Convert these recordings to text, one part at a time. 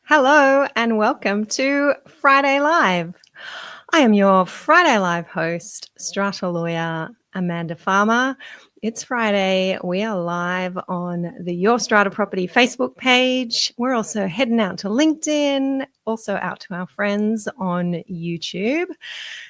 Hello and welcome to Friday Live. I am your Friday Live host, Strata lawyer Amanda Farmer. It's Friday. We are live on the Your Strata Property Facebook page. We're also heading out to LinkedIn, also out to our friends on YouTube.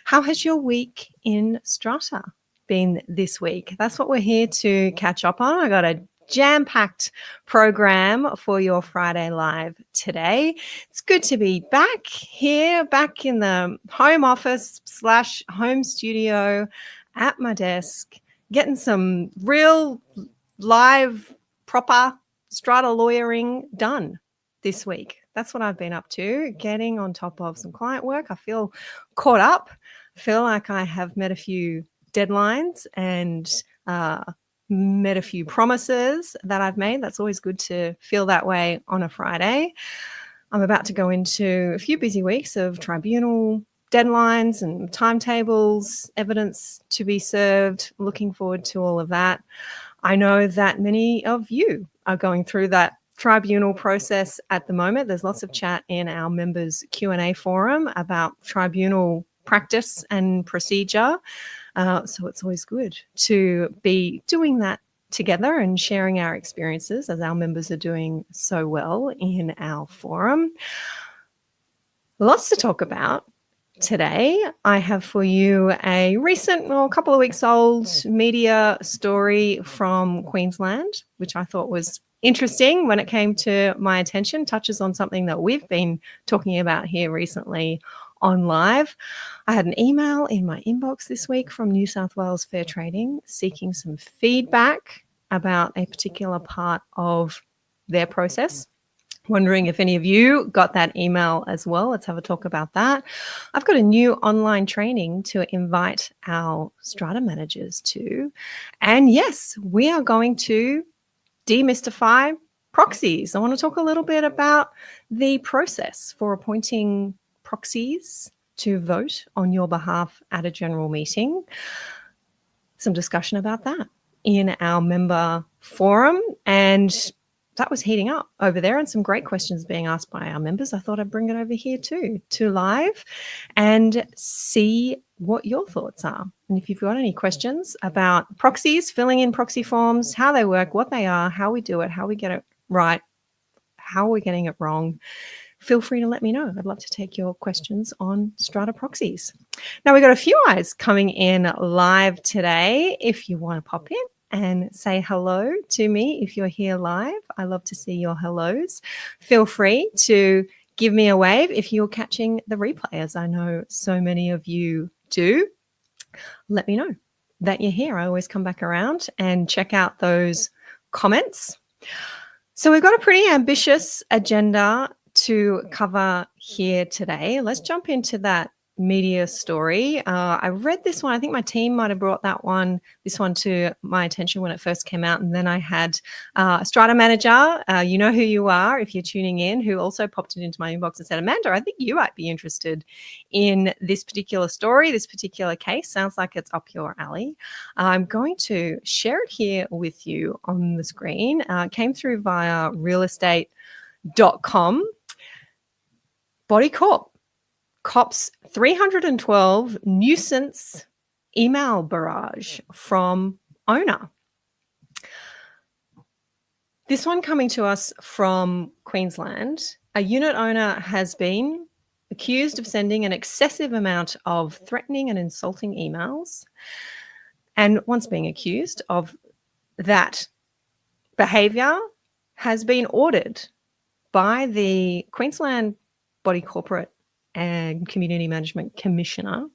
How has your week in Strata been this week? That's what we're here to catch up on. I got a jam-packed program for your Friday Live today. It's good to be back here, back in the home office / home studio at my desk, getting some real live, proper Strata lawyering done this week. That's what I've been up to, getting on top of some client work. I feel caught up. I feel like I have met a few deadlines and met a few promises that I've made. That's always good to feel that way on a Friday. I'm about to go into a few busy weeks of tribunal deadlines and timetables, evidence to be served. Looking forward to all of that. I know that many of you are going through that tribunal process at the moment. There's lots of chat in our Members QandA Forum about tribunal practice and procedure. So it's always good to be doing that together and sharing our experiences as our members are doing so well in our forum. Lots to talk about today. I have for you a recent, a couple of weeks old media story from Queensland, which I thought was interesting when it came to my attention, touches on something that we've been talking about here recently on live. I had an email in my inbox this week from New South Wales Fair Trading seeking some feedback about a particular part of their process. Wondering if any of you got that email as well. Let's have a talk about that. I've got a new online training to invite our Strata managers to. And yes, we are going to demystify proxies. I want to talk a little bit about the process for appointing proxies to vote on your behalf at a general meeting. Some discussion about that in our member forum, and that was heating up over there and some great questions being asked by our members. I thought I'd bring it over here too, to live, and see what your thoughts are. And if you've got any questions about proxies, filling in proxy forms, how they work, what they are, how we do it, how we get it right, how we're getting it wrong, feel free to let me know. I'd love to take your questions on Strata proxies. Now, we've got a few eyes coming in live today. If you want to pop in and say hello to me if you're here live, I love to see your hellos. Feel free to give me a wave if you're catching the replay, as I know so many of you do. Let me know that you're here. I always come back around and check out those comments. So we've got a pretty ambitious agenda to cover here today. Let's jump into that media story. I read this one. I think my team might have brought this one to my attention when it first came out. And then I had a Strata manager, you know who you are if you're tuning in, who also popped it into my inbox and said, Amanda, I think you might be interested in this particular story, this particular case. Sounds like it's up your alley. I'm going to share it here with you on the screen. It came through via realestate.com. Body Corp cops 312 nuisance email barrage from owner. This one coming to us from Queensland. A unit owner has been accused of sending an excessive amount of threatening and insulting emails. And once being accused of that behaviour, has been ordered by the Queensland Body Corporate and Community Management Commissioner,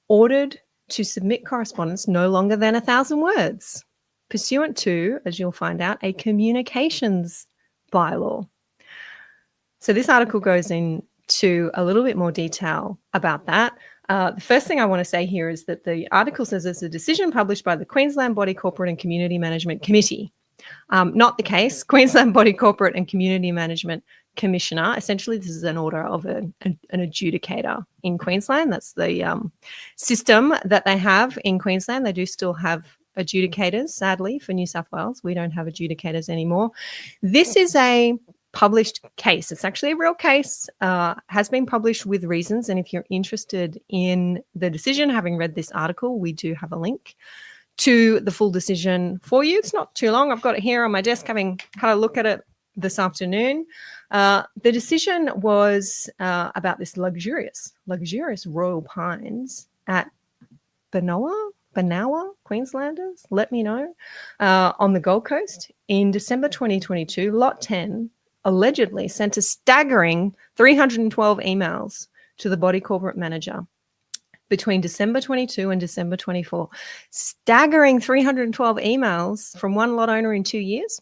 ordered to submit correspondence no longer than 1,000 words, pursuant to, as you'll find out, a communications bylaw. So this article goes into a little bit more detail about that. The first thing I want to say here is that the article says it's a decision published by the Queensland Body Corporate and Community Management Committee. Not the case. Queensland Body Corporate and Community Management Commissioner. Essentially, this is an order of an adjudicator in Queensland. That's the system that they have in Queensland. They do still have adjudicators, sadly, for New South Wales. We don't have adjudicators anymore. This is a published case. It's actually a real case, has been published with reasons. And if you're interested in the decision, having read this article, we do have a link to the full decision for you. It's not too long. I've got it here on my desk, having had a look at it this afternoon. The decision was about this luxurious Royal Pines at Benowa, Queenslanders, let me know, on the Gold Coast. In December 2022, Lot 10 allegedly sent a staggering 312 emails to the body corporate manager between December 22 and December 24. Staggering 312 emails from one lot owner in 2 years?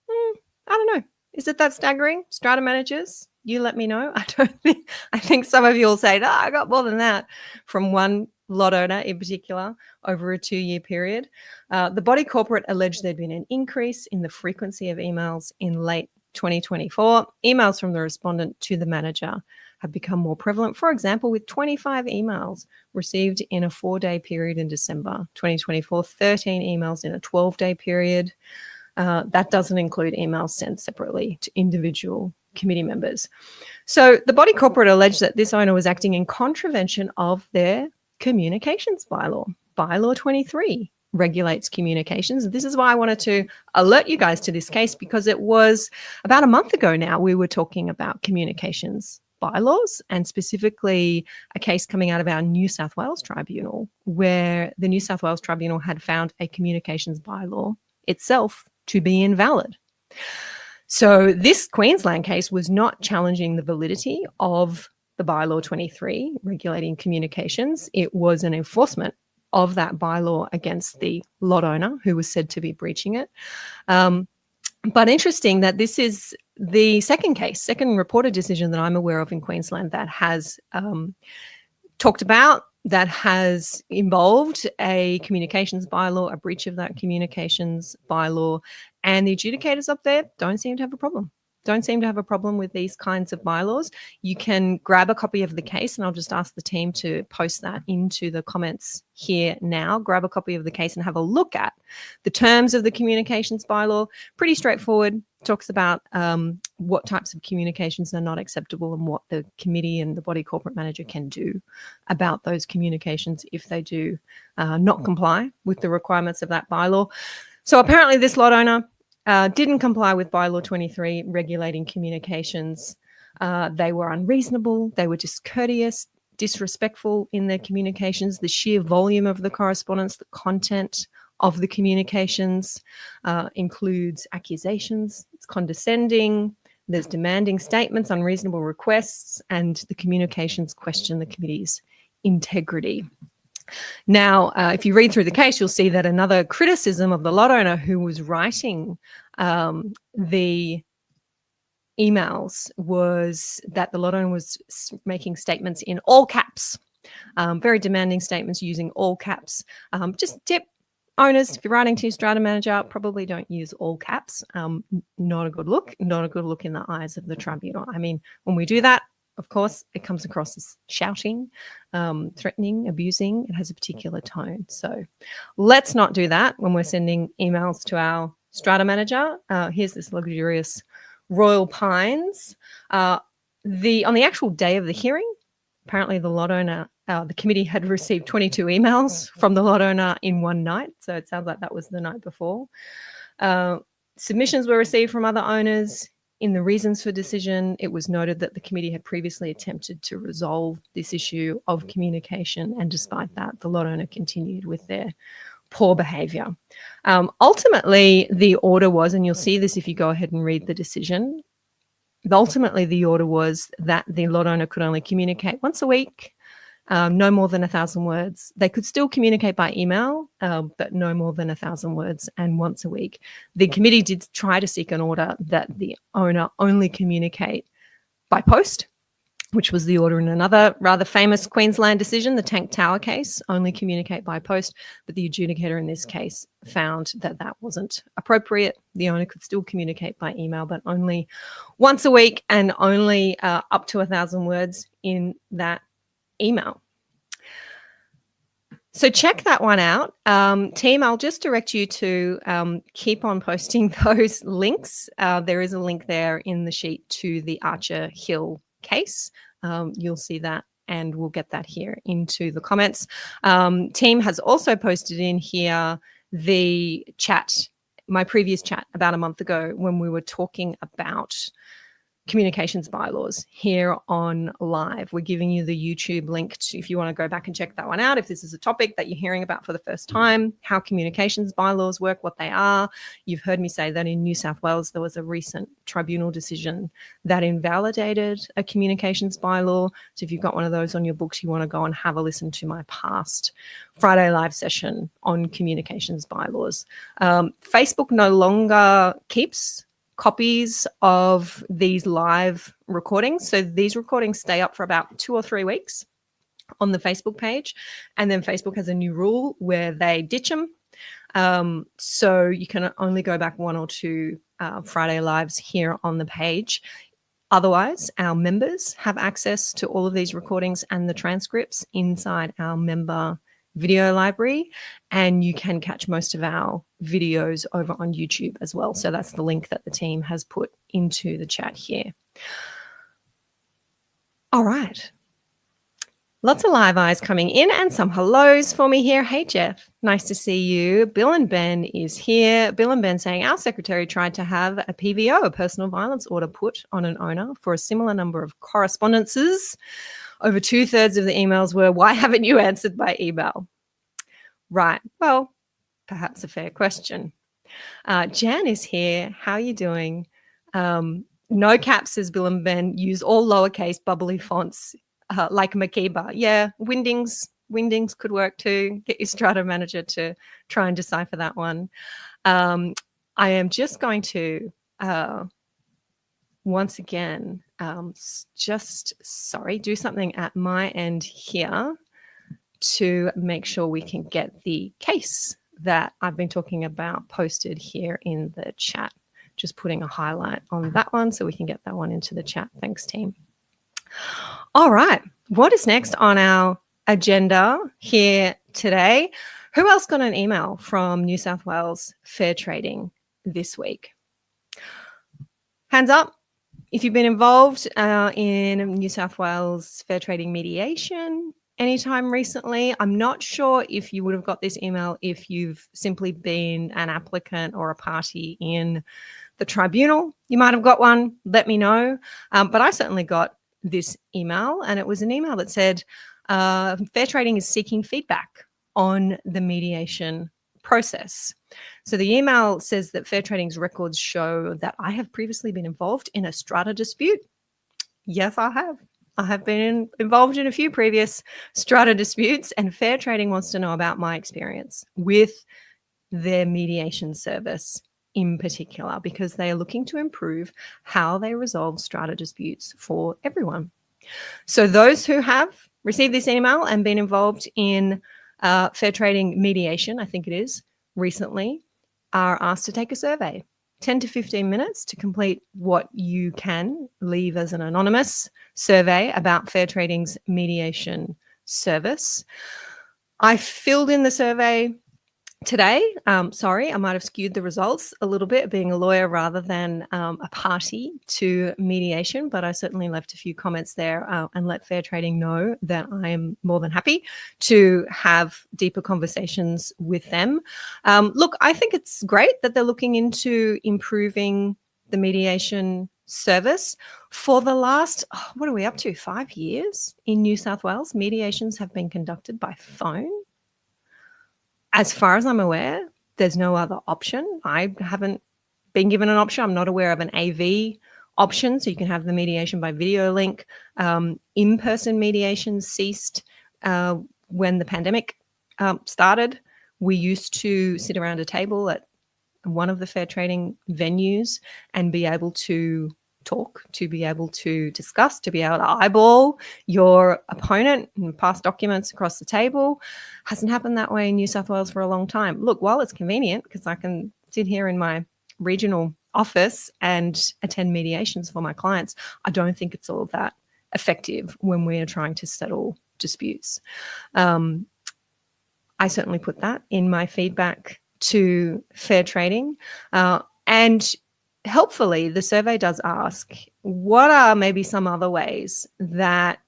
I don't know. Is it that staggering? Strata managers, you let me know. I think some of you will say, I got more than that from one lot owner in particular over a 2-year period. The body corporate alleged there'd been an increase in the frequency of emails in late 2024. Emails from the respondent to the manager have become more prevalent. For example, with 25 emails received in a 4-day period in December 2024, 13 emails in a 12-day period. That doesn't include emails sent separately to individual committee members. So the body corporate alleged that this owner was acting in contravention of their communications bylaw. Bylaw 23 regulates communications. This is why I wanted to alert you guys to this case, because it was about a month ago now we were talking about communications bylaws, and specifically a case coming out of our New South Wales Tribunal, where the New South Wales Tribunal had found a communications bylaw itself to be invalid. So this Queensland case was not challenging the validity of the bylaw 23 regulating communications. It was an enforcement of that bylaw against the lot owner who was said to be breaching it. But interesting that this is the second reported decision that I'm aware of in Queensland that has talked about, that has involved a communications bylaw, a breach of that communications bylaw, and the adjudicators up there don't seem to have a problem. With these kinds of bylaws. You can grab a copy of the case, and I'll just ask the team to post that into the comments here now. Grab a copy of the case and have a look at the terms of the communications bylaw. Pretty straightforward. Talks about what types of communications are not acceptable and what the committee and the body corporate manager can do about those communications if they do not comply with the requirements of that bylaw. So apparently this lot owner didn't comply with bylaw 23 regulating communications. They were unreasonable. They were discourteous, disrespectful in their communications. The sheer volume of the correspondence, the content of the communications includes accusations. It's condescending. There's demanding statements, unreasonable requests, and the communications question the committee's integrity. Now, if you read through the case, you'll see that another criticism of the lot owner who was writing the emails was that the lot owner was making statements in all caps, very demanding statements using all caps. Just tip owners, if you're writing to your strata manager, probably don't use all caps. Not a good look in the eyes of the tribunal. I mean, when we do that, of course, it comes across as shouting, threatening, abusing. It has a particular tone. So let's not do that when we're sending emails to our strata manager. Here's this luxurious Royal Pines. On the actual day of the hearing, apparently the lot owner, the committee had received 22 emails from the lot owner in one night. So it sounds like that was the night before. Submissions were received from other owners. In the reasons for decision, it was noted that the committee had previously attempted to resolve this issue of communication, and despite that, the lot owner continued with their poor behaviour. Ultimately, the order was, and you'll see this if you go ahead and read the decision, ultimately the order was that the lot owner could only communicate once a week, no more than 1,000 words. They could still communicate by email, but no more than 1,000 words and once a week. The committee did try to seek an order that the owner only communicate by post, which was the order in another rather famous Queensland decision, the Tank Tower case, only communicate by post. But the adjudicator in this case found that that wasn't appropriate. The owner could still communicate by email, but only once a week and only up to 1,000 words in that email. So check that one out. Team, I'll just direct you to keep on posting those links. There is a link there in the sheet to the Archer Hill case. You'll see that, and we'll get that here into the comments. Team has also posted in here the chat, my previous chat about a month ago when we were talking about communications bylaws here on live. We're giving you the YouTube link to, if you want to go back and check that one out, if this is a topic that you're hearing about for the first time, how communications bylaws work, what they are. You've heard me say that in New South Wales, there was a recent tribunal decision that invalidated a communications bylaw. So if you've got one of those on your books, you want to go and have a listen to my past Friday live session on communications bylaws. Facebook no longer keeps copies of these live recordings. So these recordings stay up for about 2 or 3 weeks on the Facebook page. And then Facebook has a new rule where they ditch them. So you can only go back 1 or 2 Friday lives here on the page. Otherwise, our members have access to all of these recordings and the transcripts inside our member video library, and you can catch most of our videos over on YouTube as well. So that's the link that the team has put into the chat here. All right. Lots of live eyes coming in and some hellos for me here. Hey, Jeff, nice to see you. Bill and Ben is here. Bill and Ben saying our secretary tried to have a PVO, a personal violence order, put on an owner for a similar number of correspondences. Over 2/3 of the emails were, why haven't you answered by email? Right. Well, perhaps a fair question. Jan is here. How are you doing? No caps, says Bill and Ben. Use all lowercase bubbly fonts like Makiba. Yeah, Wingdings could work too. Get your Strata manager to try and decipher that one. I am just going to once again, do something at my end here to make sure we can get the case that I've been talking about posted here in the chat. Just putting a highlight on that one so we can get that one into the chat. Thanks, team. All right. What is next on our agenda here today? Who else got an email from New South Wales Fair Trading this week? Hands up. If you've been involved in New South Wales Fair Trading mediation anytime recently, I'm not sure if you would have got this email if you've simply been an applicant or a party in the tribunal. You might have got one. Let me know. But I certainly got this email, and it was an email that said, Fair Trading is seeking feedback on the mediation process. So the email says that Fair Trading's records show that I have previously been involved in a Strata dispute. Yes, I have. I have been involved in a few previous Strata disputes, and Fair Trading wants to know about my experience with their mediation service in particular, because they are looking to improve how they resolve Strata disputes for everyone. So those who have received this email and been involved in Fair Trading mediation, I think it is, recently, are asked to take a survey. 10 to 15 minutes to complete what you can leave as an anonymous survey about Fair Trading's mediation service. I filled in the survey today. Sorry, I might have skewed the results a little bit, being a lawyer rather than a party to mediation, but I certainly left a few comments there and let Fair Trading know that I am more than happy to have deeper conversations with them. Look, I think it's great that they're looking into improving the mediation service. For the last, what are we up to, 5 years in New South Wales, mediations have been conducted by phone. As far as I'm aware, there's no other option. I haven't been given an option. I'm not aware of an AV option, so you can have the mediation by video link. In-person mediation ceased when the pandemic started. We used to sit around a table at one of the Fair Trading venues and be able to talk, to be able to discuss, to be able to eyeball your opponent and pass documents across the table. Hasn't happened that way in New South Wales for a long time. Look, while it's convenient because I can sit here in my regional office and attend mediations for my clients, I don't think it's all that effective when we're trying to settle disputes. I certainly put that in my feedback to Fair Trading. And helpfully, the survey does ask, what are maybe some other ways that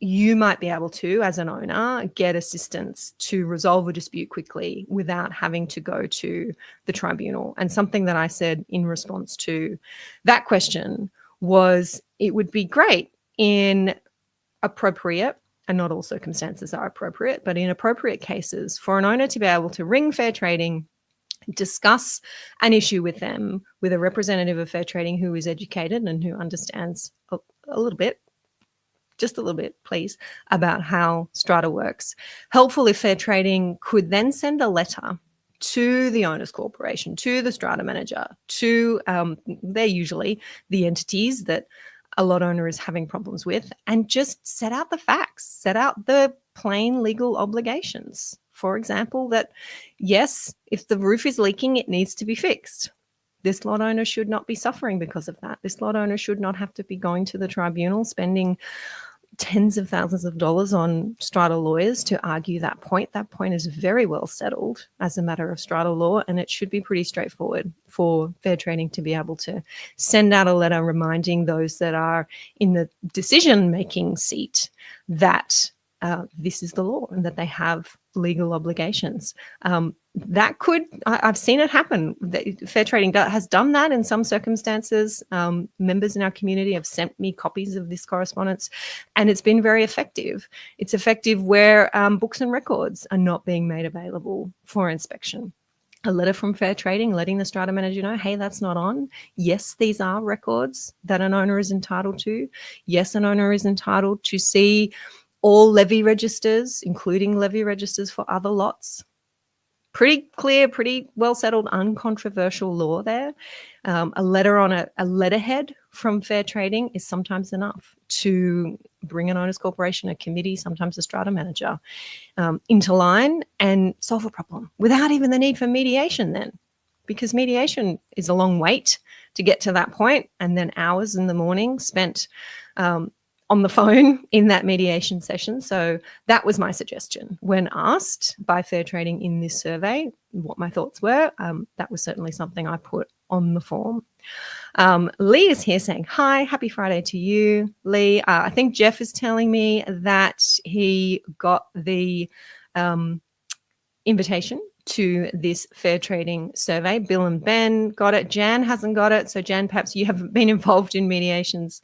you might be able to, as an owner, get assistance to resolve a dispute quickly without having to go to the tribunal? And something that I said in response to that question was, it would be great in appropriate, and not all circumstances are appropriate, but in appropriate cases, for an owner to be able to ring Fair Trading, discuss an issue with them, with a representative of Fair Trading who is educated and who understands a little bit, just a little bit, please, about how Strata works. Helpful if Fair Trading could then send a letter to the owners corporation, to the Strata manager, to they're usually the entities that a lot owner is having problems with, and just set out the facts, set out the plain legal obligations. For example, that yes, if the roof is leaking, it needs to be fixed. This lot owner should not be suffering because of that. This lot owner should not have to be going to the tribunal, spending tens of thousands of dollars on Strata lawyers to argue that point. That point is very well settled as a matter of Strata law, and it should be pretty straightforward for Fair Trading to be able to send out a letter reminding those that are in the decision-making seat that this is the law and that they have legal obligations. That could, I've seen it happen. Fair Trading has done that in some circumstances. Members in our community have sent me copies of this correspondence, and it's been very effective. It's effective where books and records are not being made available for inspection. A letter from Fair Trading letting the Strata manager know, hey, that's not on. Yes, these are records that an owner is entitled to. Yes, an owner is entitled to see all levy registers, including levy registers for other lots. Pretty clear, pretty well settled, uncontroversial law there. A letter on a letterhead from Fair Trading is sometimes enough to bring an owners corporation, a committee, sometimes a Strata manager into line and solve a problem without even the need for mediation then, because mediation is a long wait to get to that point, and then hours in the morning spent on the phone in that mediation session. So that was my suggestion when asked by Fair Trading in this survey what my thoughts were. That was certainly something I put on the form. Lee is here saying, hi, happy Friday to you, Lee. I think Jeff is telling me that he got the invitation to this Fair Trading survey. Bill and Ben got it. Jan hasn't got it. So Jan, perhaps you haven't been involved in mediations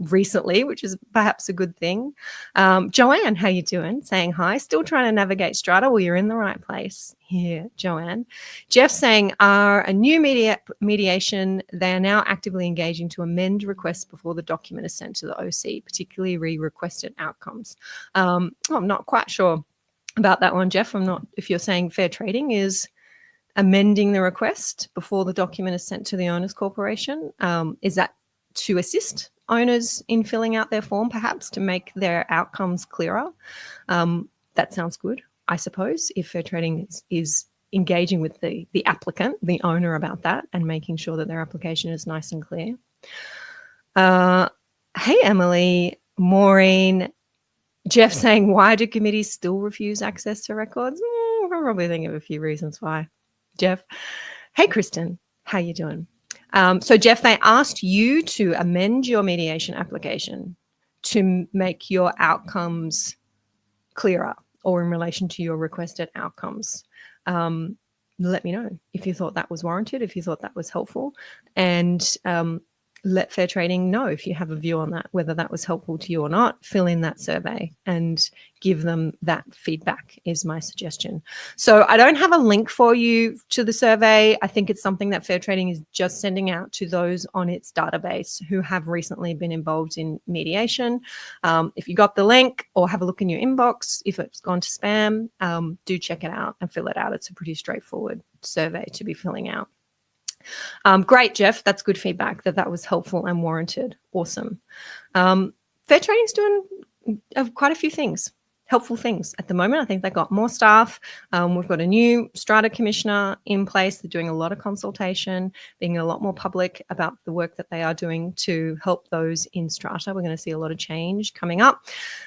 recently, which is perhaps a good thing. Joanne, how you doing? Saying hi. Still trying to navigate Strata. Well, you're in the right place here, Joanne. Jeff saying, a new mediation, they are now actively engaging to amend requests before the document is sent to the OC, particularly re-requested outcomes. I'm not quite sure about that one, Jeff. I'm not, if you're saying Fair Trading is amending the request before the document is sent to the owners corporation, is that to assist owners in filling out their form, perhaps to make their outcomes clearer? That sounds good, I suppose, if Fair Trading is engaging with the applicant, the owner, about that and making sure that their application is nice and clear. Hey, Emily, Maureen, Jeff saying, why do committees still refuse access to records? I'll probably think of a few reasons why. Jeff. Hey, Kristen, how you doing? So, Jeff, they asked you to amend your mediation application to make your outcomes clearer or in relation to your requested outcomes. Let me know if you thought that was warranted, if you thought that was helpful, and let Fair Trading know if you have a view on that, whether that was helpful to you or not. Fill in that survey and give them that feedback is my suggestion. So I don't have a link for you to the survey. I think it's something that Fair Trading is just sending out to those on its database who have recently been involved in mediation. If you got the link, or have a look in your inbox, if it's gone to spam, do check it out and fill it out. It's a pretty straightforward survey to be filling out. Great, Jeff. That's good feedback that was helpful and warranted. Awesome. Fair Trading's doing quite a few things, helpful things at the moment. I think they've got more staff. We've got a new Strata commissioner in place. They're doing a lot of consultation, being a lot more public about the work that they are doing to help those in Strata. We're going to see a lot of change coming up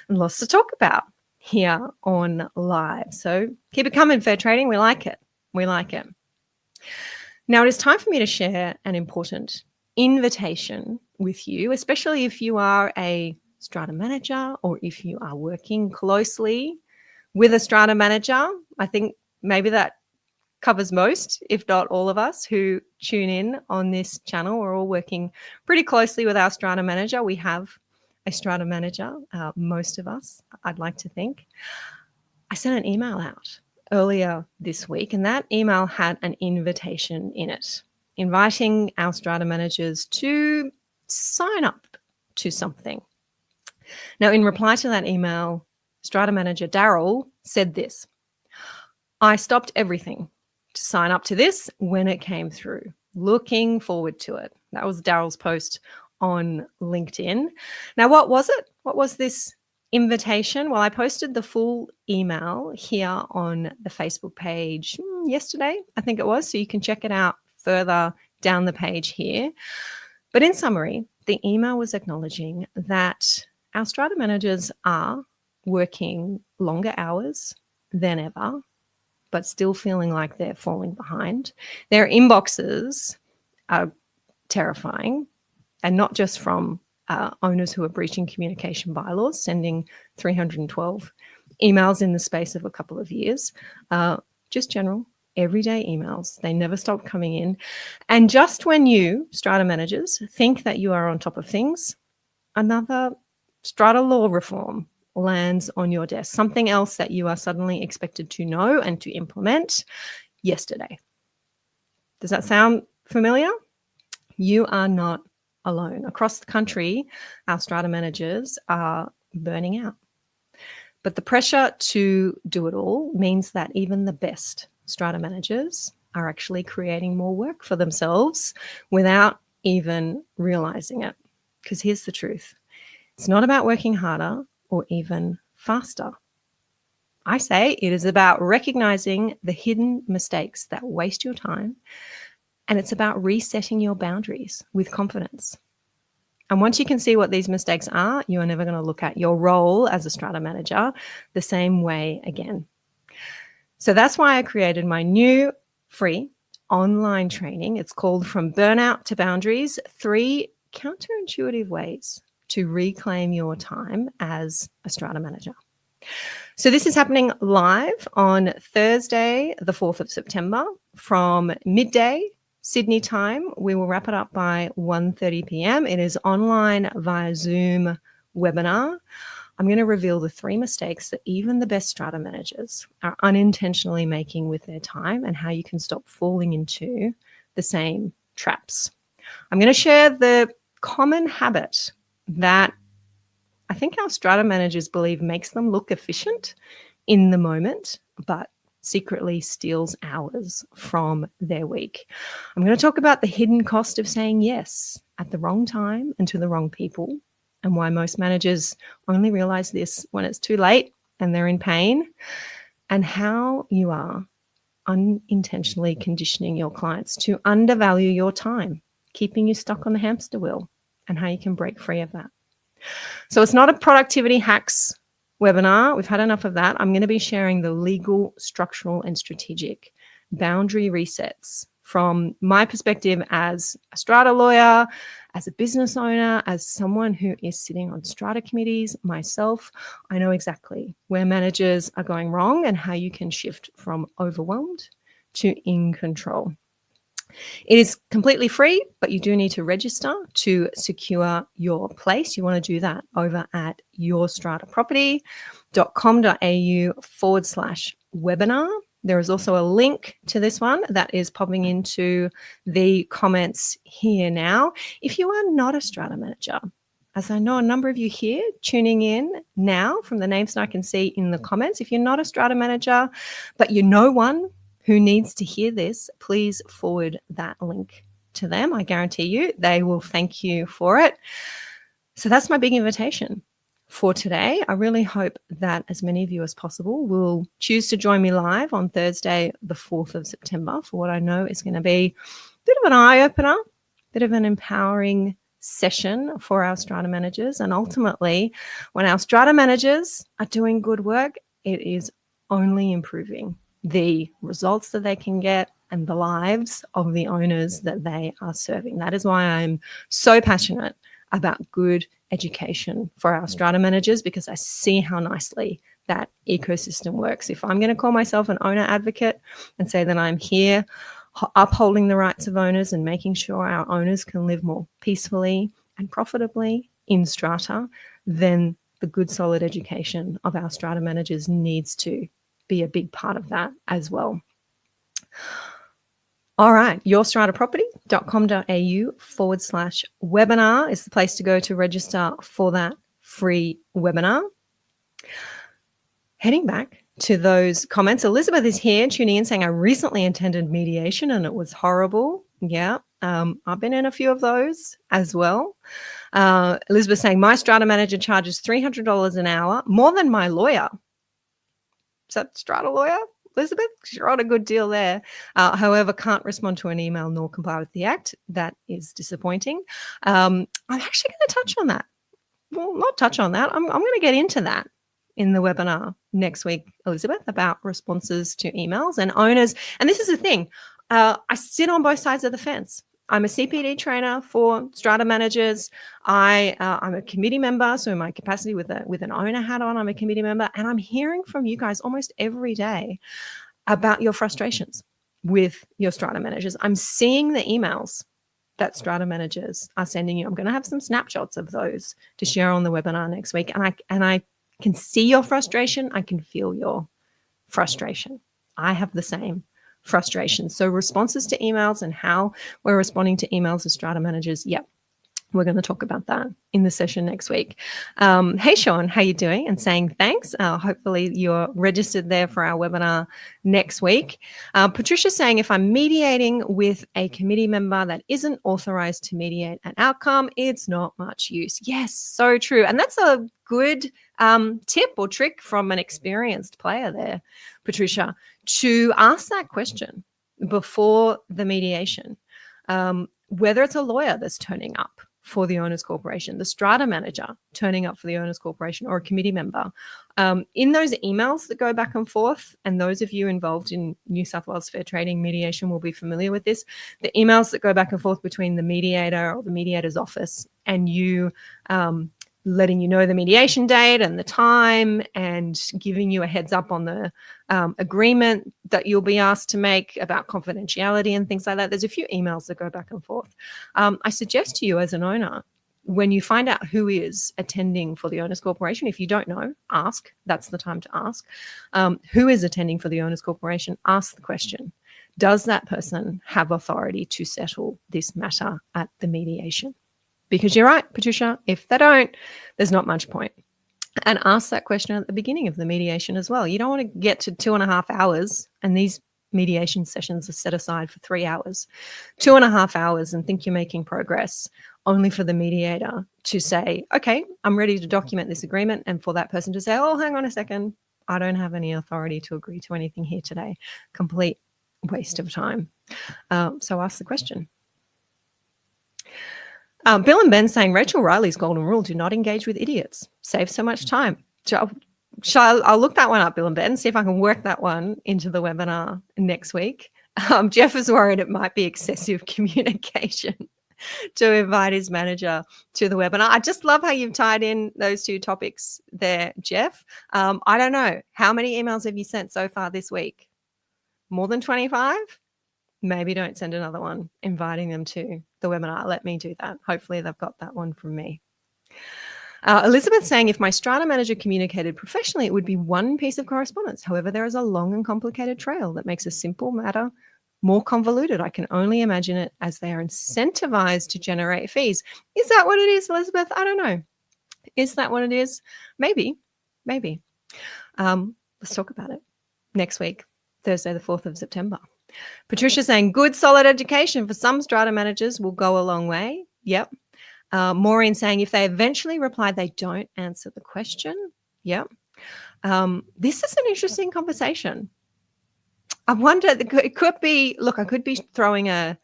and lots to talk about. here on live. So keep it coming, Fair Trading. We like it. We like it. Now it is time for me to share an important invitation with you, especially if you are a Strata manager or if you are working closely with a Strata manager. I think maybe that covers most, if not all of us who tune in on this channel. We're all working pretty closely with our Strata manager. We have a Strata manager, most of us, I'd like to think. I sent an email out earlier this week, and that email had an invitation in it, inviting our Strata managers to sign up to something. Now, in reply to that email, Strata manager Daryl said this: I stopped everything to sign up to this when it came through. Looking forward to it. That was Daryl's post on LinkedIn. Now, what was it? What was this invitation? Well, I posted the full email here on the Facebook page yesterday, I think it was, so you can check it out further down the page here. But in summary, the email was acknowledging that our Strata managers are working longer hours than ever, but still feeling like they're falling behind. Their inboxes are terrifying, and not just from owners who are breaching communication bylaws, sending 312 emails in the space of a couple of years, just general everyday emails. They never stop coming in. And just when you, Strata managers, think that you are on top of things, another Strata law reform lands on your desk, something else that you are suddenly expected to know and to implement yesterday. Does that sound familiar? You are not alone. Across the country, our Strata managers are burning out. But the pressure to do it all means that even the best Strata managers are actually creating more work for themselves without even realizing it. Because here's the truth. It's not about working harder or even faster. I say it is about recognizing the hidden mistakes that waste your time, and it's about resetting your boundaries with confidence. And once you can see what these mistakes are, you are never going to look at your role as a Strata manager the same way again. So that's why I created my new free online training. It's called From Burnout to Boundaries, 3 counterintuitive ways to reclaim your time as a Strata manager. So this is happening live on Thursday, the 4th of September from midday Sydney time. We will wrap it up by 1:30 p.m. It is online via Zoom webinar. I'm going to reveal the 3 mistakes that even the best Strata managers are unintentionally making with their time and how you can stop falling into the same traps. I'm going to share the common habit that I think our Strata managers believe makes them look efficient in the moment, but secretly steals hours from their week. I'm going to talk about the hidden cost of saying yes at the wrong time and to the wrong people, and why most managers only realize this when it's too late and they're in pain, and how you are unintentionally conditioning your clients to undervalue your time, keeping you stuck on the hamster wheel, and how you can break free of that. So it's not a productivity hacks webinar. We've had enough of that. I'm going to be sharing the legal, structural, and strategic boundary resets from my perspective as a Strata lawyer, as a business owner, as someone who is sitting on Strata committees myself. I know exactly where managers are going wrong and how you can shift from overwhelmed to in control. It is completely free, but you do need to register to secure your place. You want to do that over at yourstrataproperty.com.au/webinar. There is also a link to this one that is popping into the comments here now. If you are not a Strata manager, as I know a number of you here tuning in now from the names that I can see in the comments, if you're not a Strata manager, but you know one who needs to hear this, please forward that link to them. I guarantee you they will thank you for it. So that's my big invitation for today. I really hope that as many of you as possible will choose to join me live on Thursday, the 4th of September, for what I know is going to be a bit of an eye-opener, bit of an empowering session for our strata managers. And ultimately, when our strata managers are doing good work, it is only improving the results that they can get and the lives of the owners that they are serving. That is why I'm so passionate about good education for our strata managers, because I see how nicely that ecosystem works. If I'm going to call myself an owner advocate and say that I'm here upholding the rights of owners and making sure our owners can live more peacefully and profitably in strata, then the good solid education of our strata managers needs to be a big part of that as well. All right, yourstrataproperty.com.au/webinar is the place to go to register for that free webinar. Heading back to those comments, Elizabeth is here tuning in saying, I recently attended mediation and it was horrible. Yeah, I've been in a few of those as well. Elizabeth saying, my strata manager charges $300 an hour, more than my lawyer. Is that strata lawyer, Elizabeth? You're on a good deal there. However, can't respond to an email nor comply with the act. That is disappointing. I'm actually going to touch on that. Well, not touch on that. I'm going to get into that in the webinar next week, Elizabeth, about responses to emails and owners. And this is the thing. I sit on both sides of the fence. I'm a CPD trainer for strata managers. I'm a committee member, so in my capacity with an owner hat on, I'm a committee member, and I'm hearing from you guys almost every day about your frustrations with your strata managers. I'm seeing the emails that strata managers are sending you. I'm going to have some snapshots of those to share on the webinar next week, and I can see your frustration. I can feel your frustration. I have the same frustration. So responses to emails and how we're responding to emails as strata managers. Yep. We're going to talk about that in the session next week. Hey, Sean, how you doing? And saying thanks. Hopefully you're registered there for our webinar next week. Patricia saying, if I'm mediating with a committee member that isn't authorized to mediate an outcome, it's not much use. Yes, so true. And that's a good tip or trick from an experienced player there, Patricia, to ask that question before the mediation. Whether it's a lawyer that's turning up for the owners corporation, the strata manager turning up for the owners corporation, or a committee member, in those emails that go back and forth, and those of you involved in New South Wales Fair Trading mediation will be familiar with this, the emails that go back and forth between the mediator or the mediator's office and you, letting you know the mediation date and the time and giving you a heads up on the agreement that you'll be asked to make about confidentiality and things like that. There's a few emails that go back and forth. I suggest to you as an owner, when you find out who is attending for the owners corporation, if you don't know, ask. That's the time to ask. Who is attending for the owners corporation? Ask the question. Does that person have authority to settle this matter at the mediation? Because you're right, Patricia, if they don't, there's not much point. And ask that question at the beginning of the mediation as well. You don't want to get to 2.5 hours, and these mediation sessions are set aside for 3 hours, 2.5 hours, and think you're making progress, only for the mediator to say, okay, I'm ready to document this agreement, and for that person to say, oh, hang on a second, I don't have any authority to agree to anything here today. Complete waste of time. So ask the question. Bill and Ben saying, Rachel Riley's golden rule, do not engage with idiots. Save so much time. I'll look that one up, Bill and Ben, see if I can work that one into the webinar next week. Jeff is worried it might be excessive communication to invite his manager to the webinar. I just love how you've tied in those two topics there, Jeff. I don't know. How many emails have you sent so far this week? More than 25? Maybe don't send another one inviting them to the webinar. Let me do that. Hopefully they've got that one from me. Elizabeth saying, if my strata manager communicated professionally, it would be one piece of correspondence. However, there is a long and complicated trail that makes a simple matter more convoluted. I can only imagine it as they are incentivized to generate fees. Is that what it is, Elizabeth? I don't know. Is that what it is? Maybe. Let's talk about it next week, Thursday, the 4th of September. Patricia saying, good, solid education for some strata managers will go a long way. Yep. Maureen saying, if they eventually reply, they don't answer the question. Yep. This is an interesting conversation. I wonder, it could be, look, I could be throwing a,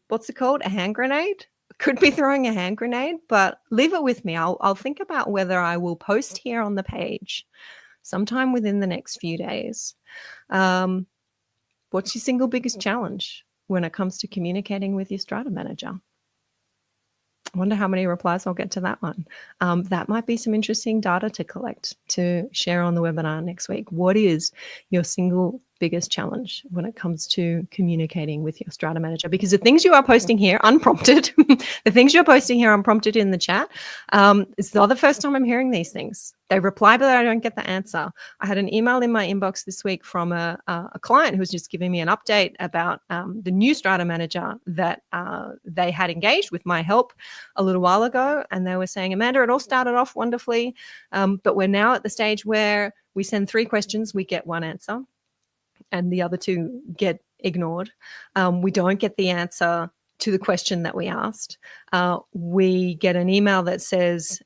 what's it called? A hand grenade? could be throwing a hand grenade, but leave it with me. I'll think about whether I will post here on the page sometime within the next few days. What's your single biggest challenge when it comes to communicating with your Strata manager? I wonder how many replies I'll get to that one. That might be some interesting data to collect to share on the webinar next week. What is your single biggest challenge when it comes to communicating with your Strata manager? Because the things you are posting here unprompted, the things you're posting here unprompted in the chat, it's not the first time I'm hearing these things. They reply, but I don't get the answer. I had an email in my inbox this week from a client who was just giving me an update about the new Strata manager that they had engaged with my help a little while ago. And they were saying, Amanda, it all started off wonderfully, but we're now at the stage where we send 3 questions, we get 1 answer, and the other 2 get ignored. We don't get the answer to the question that we asked. We get an email that says,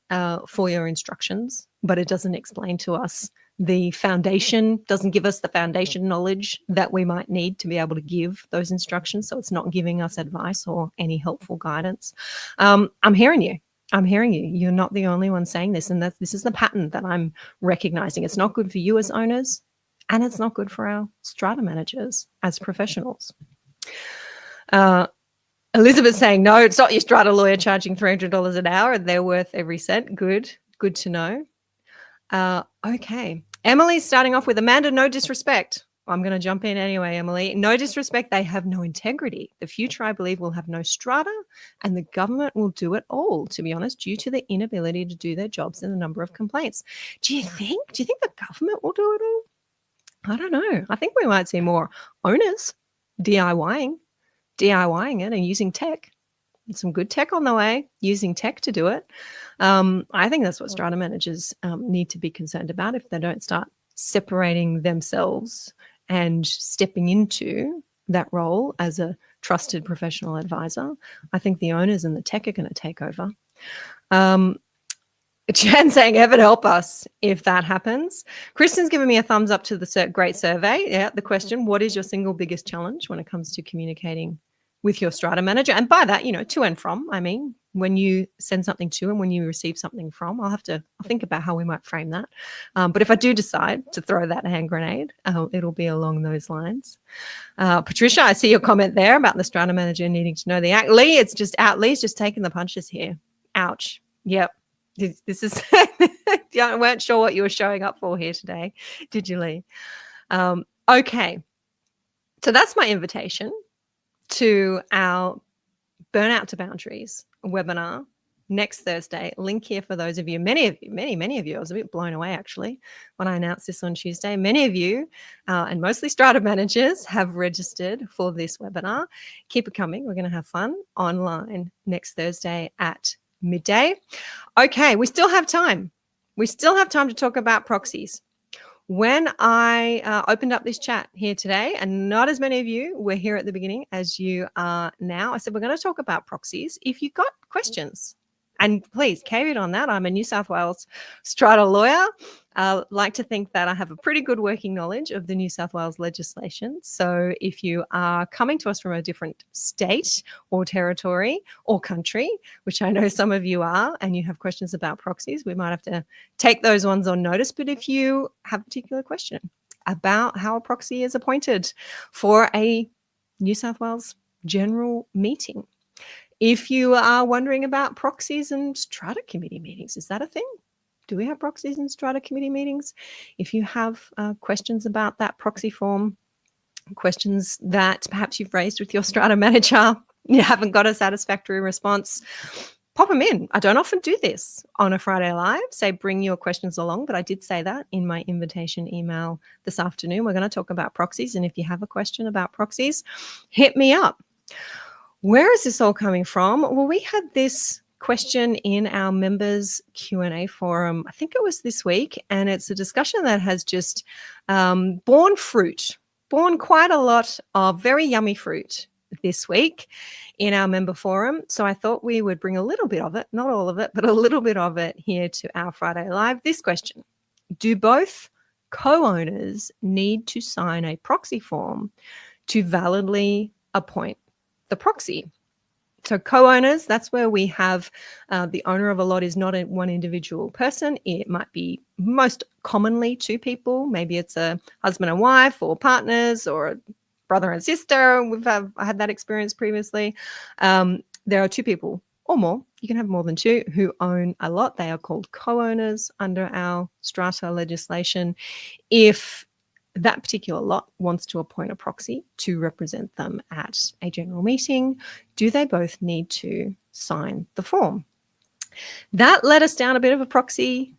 for your instructions, but it doesn't explain to us the foundation, doesn't give us the foundation knowledge that we might need to be able to give those instructions. So it's not giving us advice or any helpful guidance. I'm hearing you. I'm hearing you. You're not the only one saying this. And this is the pattern that I'm recognizing. It's not good for you as owners, and it's not good for our Strata managers as professionals. Elizabeth's saying, no, it's not your Strata lawyer charging $300 an hour and they're worth every cent. Good to know. Okay. Emily's starting off with, Amanda, no disrespect. I'm going to jump in anyway, Emily. No disrespect. They have no integrity. The future, I believe, will have no Strata, and the government will do it all, to be honest, due to the inability to do their jobs and the number of complaints. Do you think the government will do it all? I don't know. I think we might see more owners DIYing it and using tech. Some good tech on the way, using tech to do it. I think that's what Strata managers need to be concerned about if they don't start separating themselves and stepping into that role as a trusted professional advisor. I think the owners and the tech are going to take over. Jan saying, Evan, help us if that happens. Kristen's giving me a thumbs up to the great survey. Yeah, the question, what is your single biggest challenge when it comes to communicating with your Strata manager? And by that, to and from, I mean, when you send something to and when you receive something from, I'll think about how we might frame that. But if I do decide to throw that hand grenade, it'll be along those lines. Patricia, I see your comment there about the Strata manager needing to know the act. Lee, Lee's just taking the punches here. Ouch. Yep. This is, I weren't sure what you were showing up for here today, did you, Lee? Okay. So that's my invitation to our Burnout to Boundaries webinar next Thursday. Link here for those of you, many of you. I was a bit blown away actually when I announced this on Tuesday. Many of you, and mostly Strata managers, have registered for this webinar. Keep it coming. We're going to have fun online next Thursday at midday. Okay, we still have time. We still have time to talk about proxies. When I opened up this chat here today, and not as many of you were here at the beginning as you are now, I said, we're going to talk about proxies. If you've got questions, and please caveat on that, I'm a New South Wales Strata lawyer. I like to think that I have a pretty good working knowledge of the New South Wales legislation. So if you are coming to us from a different state or territory or country, which I know some of you are, and you have questions about proxies, we might have to take those ones on notice. But if you have a particular question about how a proxy is appointed for a New South Wales general meeting, if you are wondering about proxies and Strata committee meetings, is that a thing? Do we have proxies and Strata committee meetings? If you have questions about that proxy form, questions that perhaps you've raised with your Strata manager, you haven't got a satisfactory response, pop them in. I don't often do this on a Friday Live, say bring your questions along, but I did say that in my invitation email this afternoon. We're going to talk about proxies, and if you have a question about proxies, hit me up. Where is this all coming from? Well, we had this question in our Members QandA Forum, I think it was this week, and it's a discussion that has just borne quite a lot of very yummy fruit this week in our member forum. So I thought we would bring a little bit of it, not all of it, but a little bit of it here to our Friday Live. This question: do both co-owners need to sign a proxy form to validly appoint the proxy? So co-owners, that's where we have the owner of a lot is not one individual person. It might be most commonly two people. Maybe it's a husband and wife or partners or a brother and sister. I had that experience previously. There are two people or more. You can have more than two who own a lot. They are called co-owners under our strata legislation. If that particular lot wants to appoint a proxy to represent them at a general meeting, do they both need to sign the form? That led us down a bit of a proxy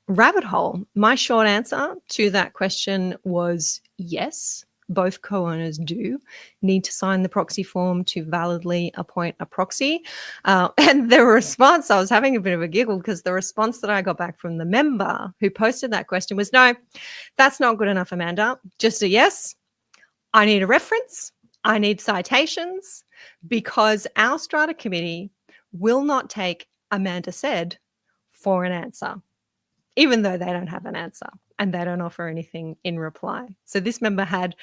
rabbit hole. My short answer to that question was yes. Both co-owners do need to sign the proxy form to validly appoint a proxy. And the response, I was having a bit of a giggle because the response that I got back from the member who posted that question was, no, that's not good enough, Amanda. Just a yes. I need a reference. I need citations because our strata committee will not take Amanda said for an answer, even though they don't have an answer and they don't offer anything in reply. So this member had,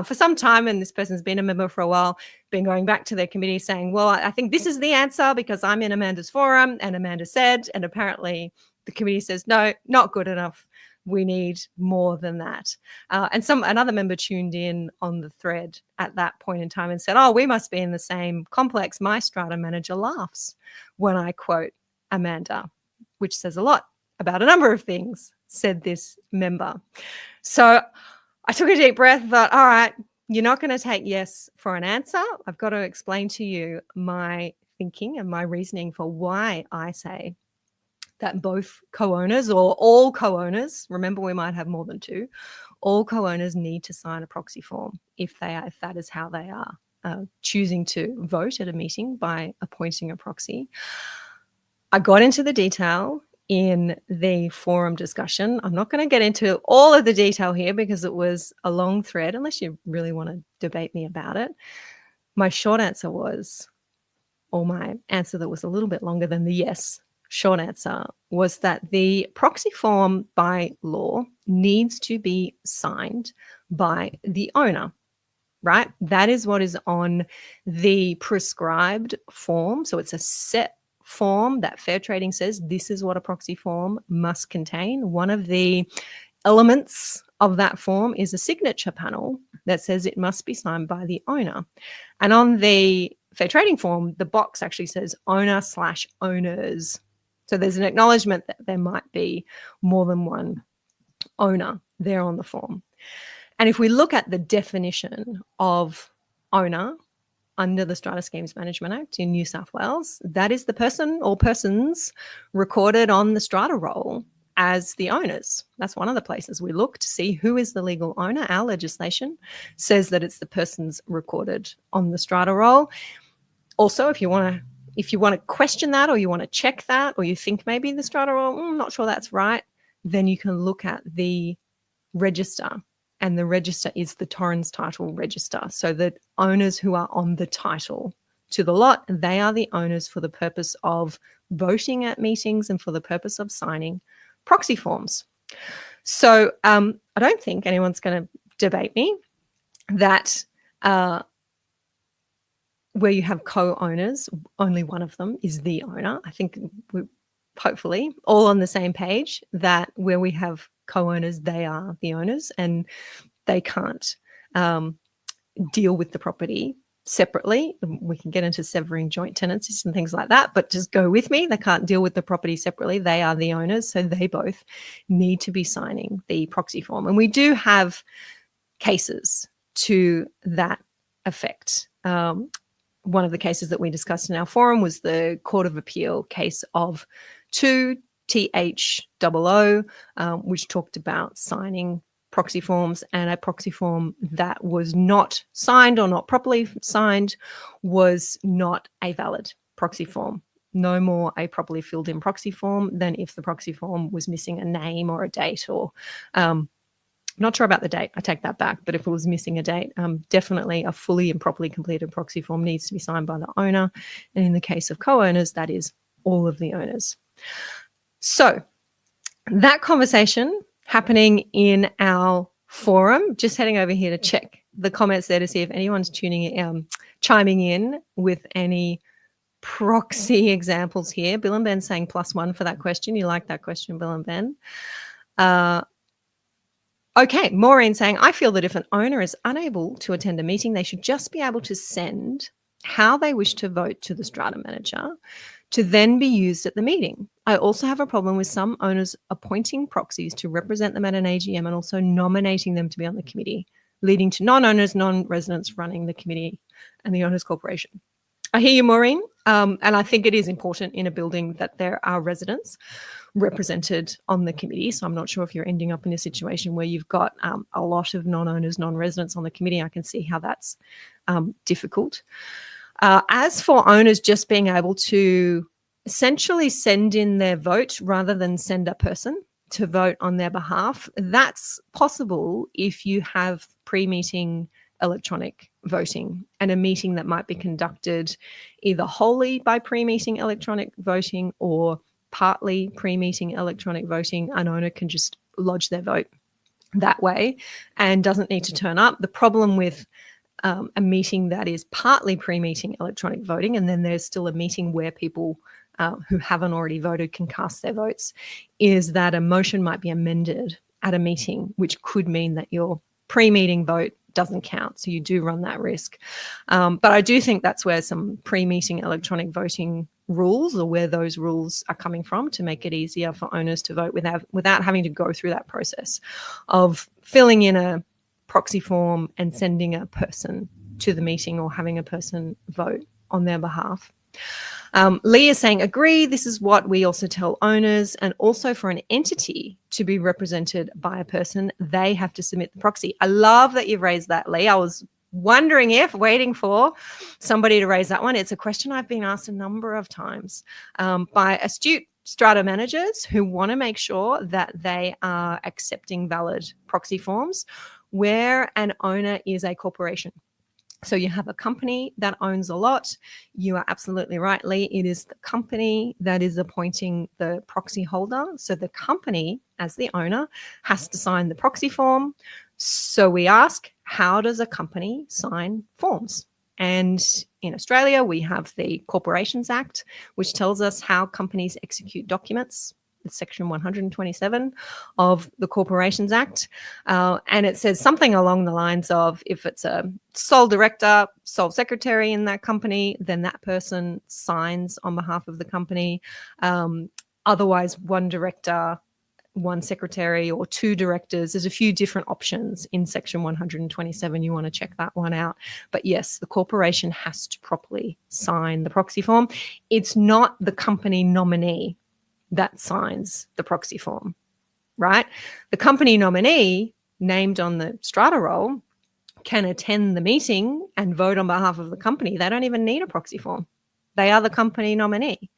for some time, and this person's been a member for a while, been going back to their committee saying, well, I think this is the answer because I'm in Amanda's forum and Amanda said, and apparently the committee says, no, not good enough. We need more than that. And another member tuned in on the thread at that point in time and said, oh, we must be in the same complex. My strata manager laughs when I quote Amanda, which says a lot about a number of things, said this member. So I took a deep breath, thought, all right, you're not going to take yes for an answer. I've got to explain to you my thinking and my reasoning for why I say that both co-owners or all co-owners, remember we might have more than two, all co-owners need to sign a proxy form if that is how they are choosing to vote at a meeting by appointing a proxy. I got into the detail in the forum discussion. I'm not going to get into all of the detail here because it was a long thread, unless you really want to debate me about it. My short answer was, or my answer that was a little bit longer than the yes, short answer was that the proxy form by law needs to be signed by the owner, right? That is what is on the prescribed form. So it's a set form that Fair Trading says this is what a proxy form must contain. One of the elements of that form is a signature panel that says it must be signed by the owner. And on the Fair Trading form, the box actually says owner/owners. So there's an acknowledgement that there might be more than one owner there on the form. And if we look at the definition of owner under the Strata Schemes Management Act in New South Wales, that is the person or persons recorded on the strata roll as the owners. That's one of the places we look to see who is the legal owner. Our legislation says that it's the persons recorded on the strata roll. Also, if you want to question that, or you want to check that, or you think maybe the strata roll, I'm not sure that's right, then you can look at the register. And the register is the Torrens Title Register. So the owners who are on the title to the lot, they are the owners for the purpose of voting at meetings and for the purpose of signing proxy forms. So I don't think anyone's going to debate me that where you have co-owners, only one of them is the owner. I think we're hopefully all on the same page that where we have co-owners, they are the owners and they can't deal with the property separately. We can get into severing joint tenancies and things like that, but just go with me. They can't deal with the property separately. They are the owners, so they both need to be signing the proxy form. And we do have cases to that effect. One of the cases that we discussed in our forum was the Court of Appeal case of 2THOO, which talked about signing proxy forms, and a proxy form that was not signed or not properly signed was not a valid proxy form. No more a properly filled in proxy form than if the proxy form was missing a name or a date, or not sure about the date, I take that back, but if it was missing a date, definitely a fully and properly completed proxy form needs to be signed by the owner. And in the case of co-owners, that is all of the owners. So that conversation happening in our forum, just heading over here to check the comments there to see if anyone's chiming in with any proxy examples here. Bill and Ben saying +1 for that question. You like that question, Bill and Ben? Okay, Maureen saying, I feel that if an owner is unable to attend a meeting, they should just be able to send how they wish to vote to the Strata manager to then be used at the meeting. I also have a problem with some owners appointing proxies to represent them at an AGM and also nominating them to be on the committee, leading to non-owners, non-residents running the committee and the owners corporation. I hear you, Maureen, and I think it is important in a building that there are residents represented on the committee. So I'm not sure if you're ending up in a situation where you've got a lot of non-owners, non-residents on the committee. I can see how that's difficult. As for owners just being able to essentially send in their vote rather than send a person to vote on their behalf, that's possible if you have pre-meeting electronic voting and a meeting that might be conducted either wholly by pre-meeting electronic voting or partly pre-meeting electronic voting. An owner can just lodge their vote that way and doesn't need to turn up. The problem with a meeting that is partly pre-meeting electronic voting, and then there's still a meeting where people who haven't already voted can cast their votes, is that a motion might be amended at a meeting, which could mean that your pre-meeting vote doesn't count. So you do run that risk. But I do think that's where some pre-meeting electronic voting rules, or where those rules are coming from, to make it easier for owners to vote without having to go through that process of filling in a proxy form and sending a person to the meeting or having a person vote on their behalf. Lee is saying, agree, this is what we also tell owners, and also for an entity to be represented by a person, they have to submit the proxy. I love that you've raised that, Lee. I was waiting for somebody to raise that one. It's a question I've been asked a number of times by astute Strata managers who want to make sure that they are accepting valid proxy forms where an owner is a corporation. So you have a company that owns a lot. You are absolutely right, Lee. It is the company that is appointing the proxy holder. So the company, as the owner, has to sign the proxy form. So we ask, how does a company sign forms? And in Australia, we have the Corporations Act, which tells us how companies execute documents. It's Section 127 of the Corporations Act. And it says something along the lines of, if it's a sole director, sole secretary in that company, then that person signs on behalf of the company. Otherwise, one director, one secretary, or two directors. There's a few different options in Section 127. You want to check that one out. But yes, the corporation has to properly sign the proxy form. It's not the company nominee that signs the proxy form, right? The company nominee named on the Strata roll can attend the meeting and vote on behalf of the company. They don't even need a proxy form. They are the company nominee.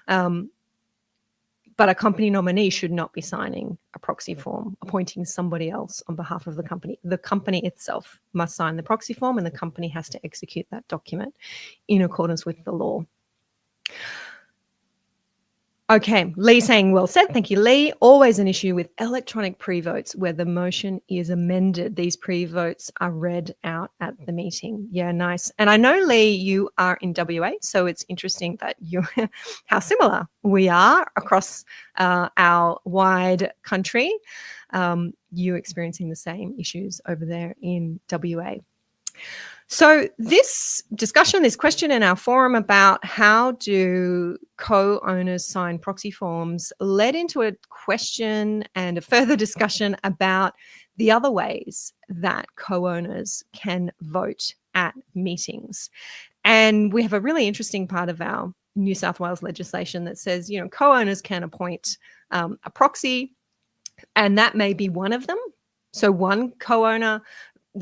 But a company nominee should not be signing a proxy form, appointing somebody else on behalf of the company. The company itself must sign the proxy form, and the company has to execute that document in accordance with the law. Okay, Lee saying, well said. Thank you, Lee. Always an issue with electronic pre-votes where the motion is amended. These pre-votes are read out at the meeting. Yeah, nice. And I know, Lee, you are in WA, so it's interesting that how similar we are across our wide country. You experiencing the same issues over there in WA. So this discussion, this question in our forum about how do co-owners sign proxy forms led into a question and a further discussion about the other ways that co-owners can vote at meetings. And we have a really interesting part of our New South Wales legislation that says, co-owners can appoint a proxy, and that may be one of them. So one co-owner.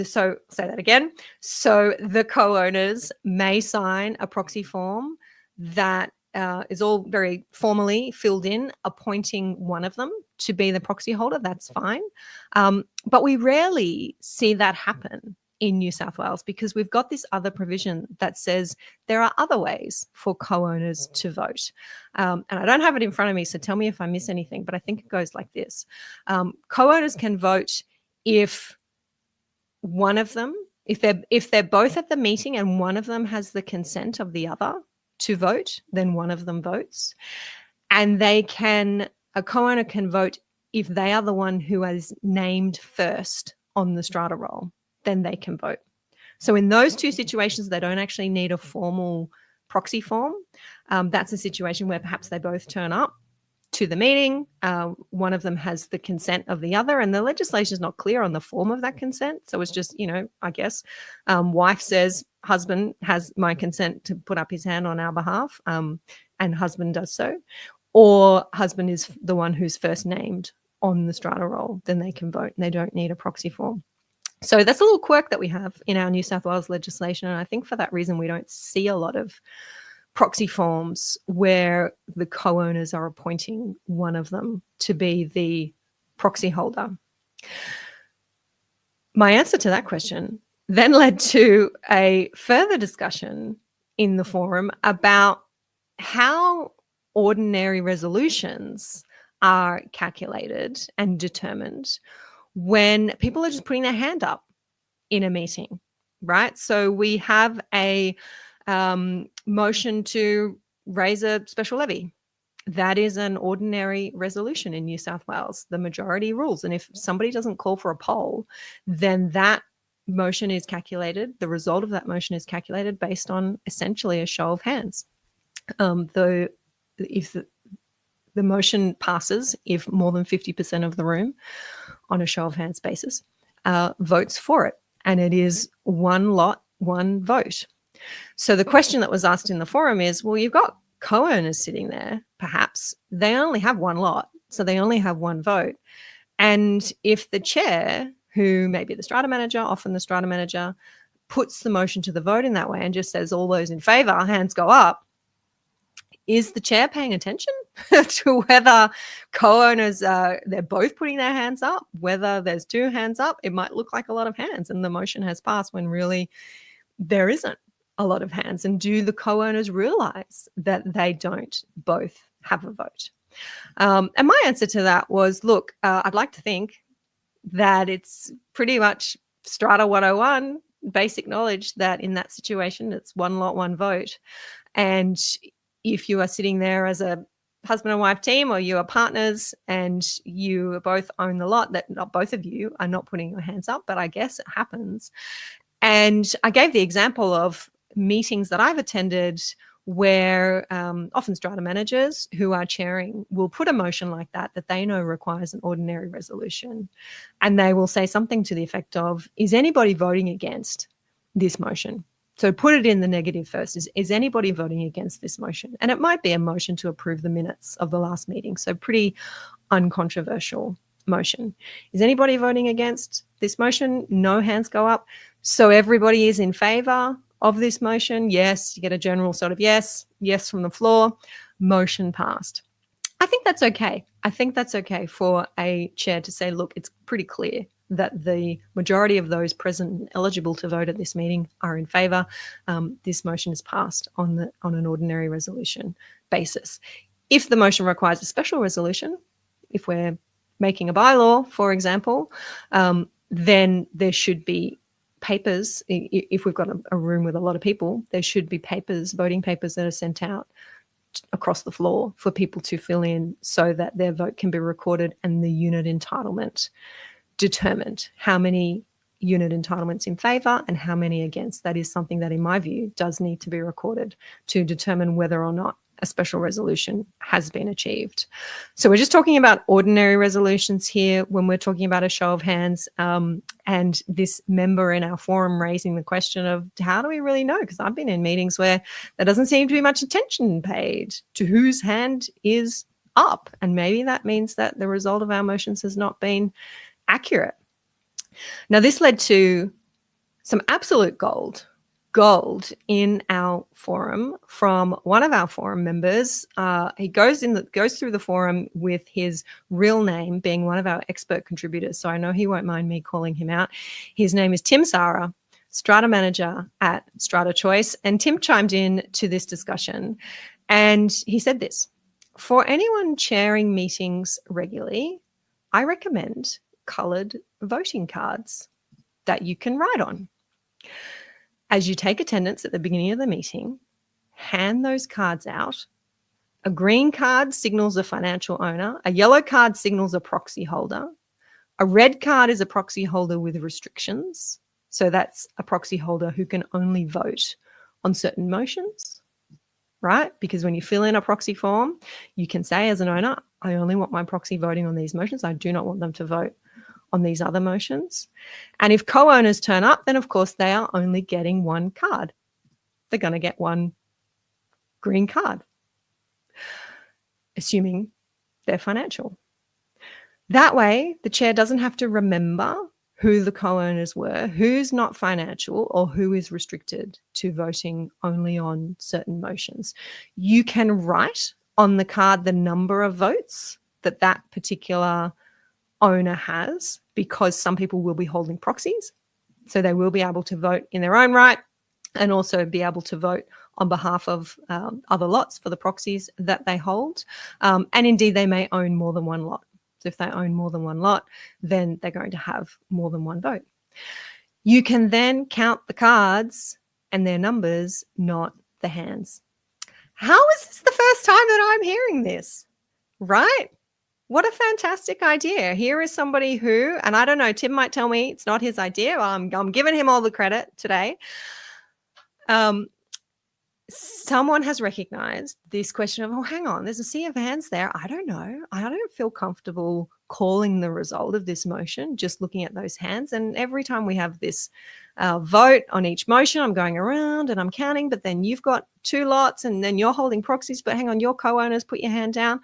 So say that again. So the co-owners may sign a proxy form that is all very formally filled in, appointing one of them to be the proxy holder. That's fine. But we rarely see that happen in New South Wales because we've got this other provision that says there are other ways for co-owners to vote. And I don't have it in front of me, so tell me if I miss anything, but I think it goes like this. Co-owners can vote if one of them, if they're both at the meeting and one of them has the consent of the other to vote, then one of them votes. And a co-owner can vote if they are the one who is named first on the strata roll, then they can vote. So in those two situations, they don't actually need a formal proxy form. That's a situation where perhaps they both turn up to the meeting. One of them has the consent of the other, and the legislation is not clear on the form of that consent. So it's just, I guess, wife says, husband has my consent to put up his hand on our behalf, and husband does so. Or husband is the one who's first named on the strata roll, then they can vote and they don't need a proxy form. So that's a little quirk that we have in our New South Wales legislation. And I think for that reason, we don't see a lot of proxy forms where the co-owners are appointing one of them to be the proxy holder. My answer to that question then led to a further discussion in the forum about how ordinary resolutions are calculated and determined when people are just putting their hand up in a meeting, right? So we have a motion to raise a special levy. That is an ordinary resolution in New South Wales, the majority rules. And if somebody doesn't call for a poll, then that motion is calculated. The result of that motion is calculated based on essentially a show of hands. If the motion passes, if more than 50% of the room on a show of hands basis votes for it, and it is one lot, one vote. So the question that was asked in the forum is, well, you've got co-owners sitting there, perhaps they only have one lot, so they only have one vote. And if the chair, who may be the strata manager, often the strata manager, puts the motion to the vote in that way and just says all those in favor, hands go up, is the chair paying attention to whether co-owners, they're both putting their hands up, whether there's two hands up? It might look like a lot of hands and the motion has passed when really there isn't a lot of hands. And do the co-owners realize that they don't both have a vote? And my answer to that was, look, I'd like to think that it's pretty much Strata 101, basic knowledge that in that situation, it's one lot, one vote. And if you are sitting there as a husband and wife team, or you are partners and you both own the lot, that not both of you are not putting your hands up, but I guess it happens. And I gave the example of meetings that I've attended where often strata managers who are chairing will put a motion like that they know requires an ordinary resolution. And they will say something to the effect of, is anybody voting against this motion? So put it in the negative first. Is anybody voting against this motion? And it might be a motion to approve the minutes of the last meeting. So pretty uncontroversial motion. Is anybody voting against this motion? No hands go up. So everybody is in favor of this motion. Yes, you get a general sort of yes from the floor. Motion passed. I think that's okay. I think that's okay for a chair to say, look, it's pretty clear that the majority of those present and eligible to vote at this meeting are in favour. This motion is passed on an ordinary resolution basis. If the motion requires a special resolution, if we're making a bylaw, for example, then there should be papers. If we've got a room with a lot of people, there should be papers, voting papers that are sent out across the floor for people to fill in so that their vote can be recorded and the unit entitlement determined. How many unit entitlements in favour and how many against? That is something that, in my view, does need to be recorded to determine whether or not a special resolution has been achieved. So we're just talking about ordinary resolutions here when we're talking about a show of hands, and this member in our forum raising the question of how do we really know? Because I've been in meetings where there doesn't seem to be much attention paid to whose hand is up, and maybe that means that the result of our motions has not been accurate. Now, this led to some absolute gold in our forum from one of our forum members. He goes through the forum with his real name, being one of our expert contributors, so I know he won't mind me calling him out. His name is Tim Sara, Strata Manager at Strata Choice, and Tim chimed in to this discussion, and he said this: for anyone chairing meetings regularly, I recommend coloured voting cards that you can write on. As you take attendance at the beginning of the meeting, hand those cards out. A green card signals a financial owner. A yellow card signals a proxy holder. A red card is a proxy holder with restrictions. So that's a proxy holder who can only vote on certain motions, right? Because when you fill in a proxy form, you can say as an owner, I only want my proxy voting on these motions. I do not want them to vote on these other motions. And if co-owners turn up, then of course they are only getting one card. They're going to get one green card, assuming they're financial. That way, the chair doesn't have to remember who the co-owners were, who's not financial, or who is restricted to voting only on certain motions. You can write on the card the number of votes that that particular owner has, because some people will be holding proxies. So they will be able to vote in their own right and also be able to vote on behalf of other lots for the proxies that they hold. And indeed, they may own more than one lot. So if they own more than one lot, then they're going to have more than one vote. You can then count the cards and their numbers, not the hands. How is this the first time that I'm hearing this? Right? What a fantastic idea. Here is somebody who, and I don't know, Tim might tell me it's not his idea. I'm giving him all the credit today. Someone has recognized this question of, oh, hang on, there's a sea of hands there. I don't know. I don't feel comfortable calling the result of this motion, just looking at those hands. And every time we have this vote on each motion, I'm going around and I'm counting, but then you've got two lots and then you're holding proxies, but hang on, your co-owners, put your hand down.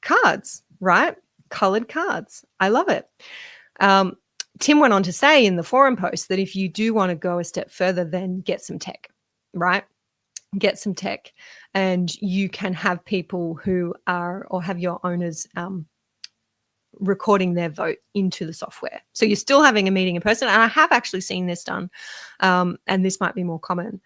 Cards, right? Colored cards. I love it. Tim went on to say in the forum post that if you do want to go a step further, then get some tech, right? Get some tech, and you can have people who are, or have your owners recording their vote into the software. So you're still having a meeting in person. And I have actually seen this done, and this might be more common,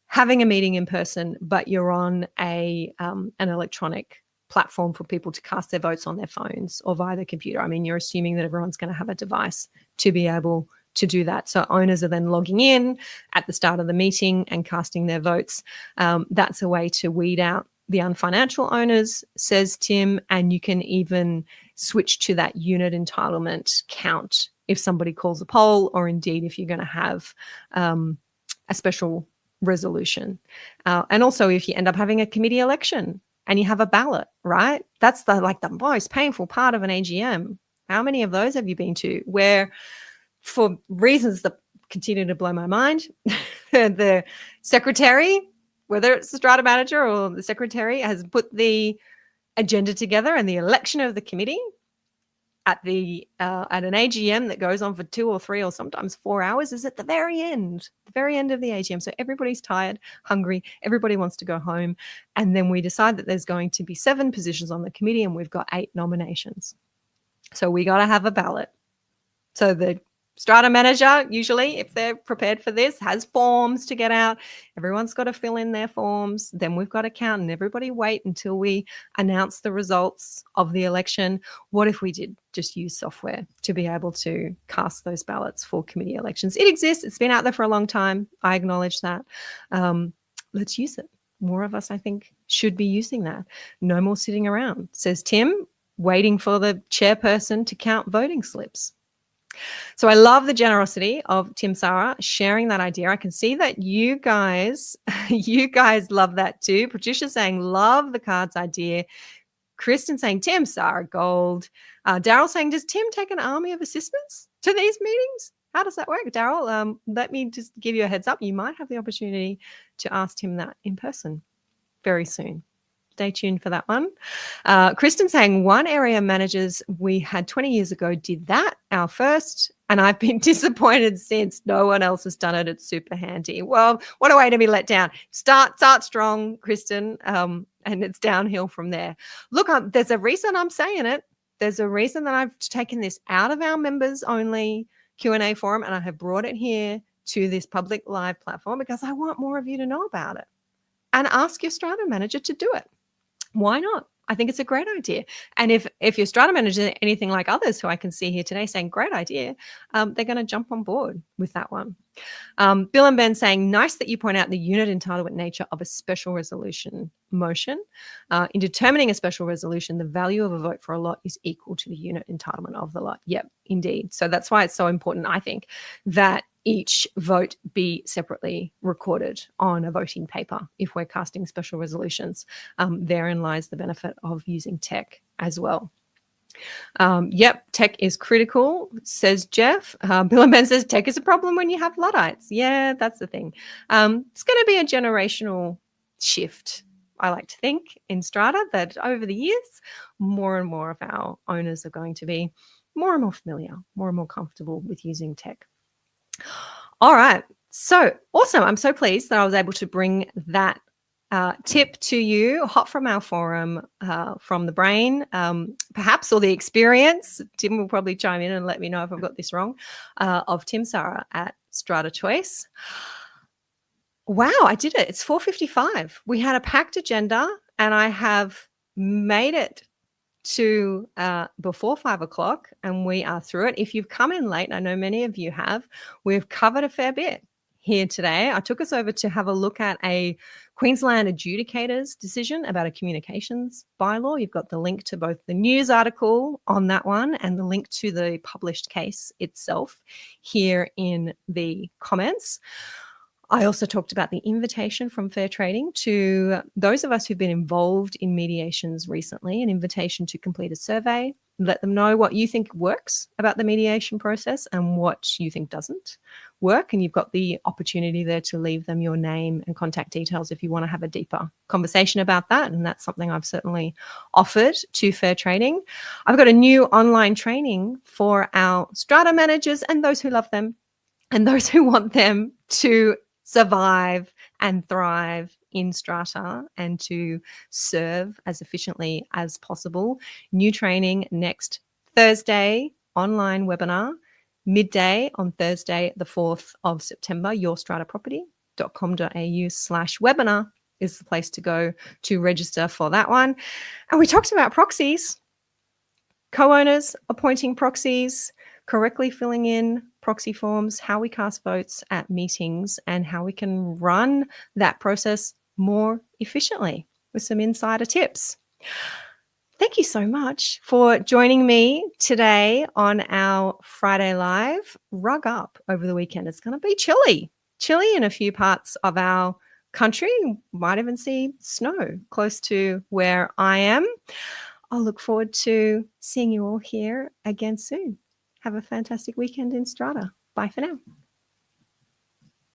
having a meeting in person, but you're on an electronic platform for people to cast their votes on their phones or via the computer. I mean, you're assuming that everyone's going to have a device to be able to do that. So owners are then logging in at the start of the meeting and casting their votes. That's a way to weed out the unfinancial owners, says Tim, and you can even switch to that unit entitlement count if somebody calls a poll, or indeed if you're going to have a special resolution. And also if you end up having a committee election and you have a ballot, right? That's the most painful part of an AGM. How many of those have you been to where, for reasons that continue to blow my mind, the secretary, whether it's the Strata manager or the secretary, has put the agenda together and the election of the committee at an AGM that goes on for 2 or 3 or sometimes 4 hours is at the very end of the AGM. So everybody's tired, hungry, everybody wants to go home. And then we decide that there's going to be 7 positions on the committee and we've got 8 nominations. So we got to have a ballot. So the Strata manager, usually, if they're prepared for this, has forms to get out. Everyone's got to fill in their forms. Then we've got to count, and everybody wait until we announce the results of the election. What if we did just use software to be able to cast those ballots for committee elections? It exists. It's been out there for a long time. I acknowledge that. Let's use it. More of us, I think, should be using that. No more sitting around, says Tim, waiting for the chairperson to count voting slips. So I love the generosity of Tim, Sarah, sharing that idea. I can see that you guys love that too. Patricia saying, love the cards idea. Kristen saying, Tim, Sarah, gold. Daryl saying, does Tim take an army of assistants to these meetings? How does that work, Daryl? Let me just give you a heads up. You might have the opportunity to ask Tim that in person very soon. Stay tuned for that one. Kristen saying, one area managers we had 20 years ago did that, our first, and I've been disappointed since. No one else has done it. It's super handy. Well, what a way to be let down. Start strong, Kristen, and it's downhill from there. Look, there's a reason I'm saying it. There's a reason that I've taken this out of our members only Q&A forum and I have brought it here to this public live platform because I want more of you to know about it. And ask your Strata manager to do it. Why not? I think it's a great idea. And if your strata manager is anything like others who I can see here today saying, great idea, they're going to jump on board with that one. Bill and Ben saying, nice that you point out the unit entitlement nature of a special resolution motion. In determining a special resolution, the value of a vote for a lot is equal to the unit entitlement of the lot. Yep, indeed. So that's why it's so important, I think, that each vote be separately recorded on a voting paper if we're casting special resolutions. Therein lies the benefit of using tech as well. Yep, tech is critical, says Jeff. Bill and Ben says tech is a problem when you have Luddites. Yeah, that's the thing. It's going to be a generational shift, I like to think, in Strata, that over the years, more and more of our owners are going to be more and more familiar, more and more comfortable with using tech. All right. So awesome. I'm so pleased that I was able to bring that tip to you, hot from our forum, from the brain, perhaps, or the experience. Tim will probably chime in and let me know if I've got this wrong, of Tim Sarah at Strata Choice. Wow, I did it. It's 4:55. We had a packed agenda and I have made it to before 5 o'clock and we are through it. If you've come in late, and I know many of you have, we've covered a fair bit here today. I took us over to have a look at a Queensland adjudicator's decision about a communications bylaw. You've got the link to both the news article on that one and the link to the published case itself here in the comments. I also talked about the invitation from Fair Trading to those of us who've been involved in mediations recently, an invitation to complete a survey, let them know what you think works about the mediation process and what you think doesn't work. And you've got the opportunity there to leave them your name and contact details if you want to have a deeper conversation about that. And that's something I've certainly offered to Fair Trading. I've got a new online training for our strata managers and those who love them and those who want them to survive and thrive in Strata and to serve as efficiently as possible. New training next Thursday, online webinar, midday on Thursday, the 4th of September. yourstrataproperty.com.au/webinar is the place to go to register for that one. And we talked about proxies, co-owners appointing proxies, correctly filling in proxy forms, how we cast votes at meetings, and how we can run that process more efficiently with some insider tips. Thank you so much for joining me today on our Friday Live. Rug up over the weekend. It's going to be chilly in a few parts of our country. You might even see snow close to where I am. I'll look forward to seeing you all here again soon. Have a fantastic weekend in Strata. Bye for now.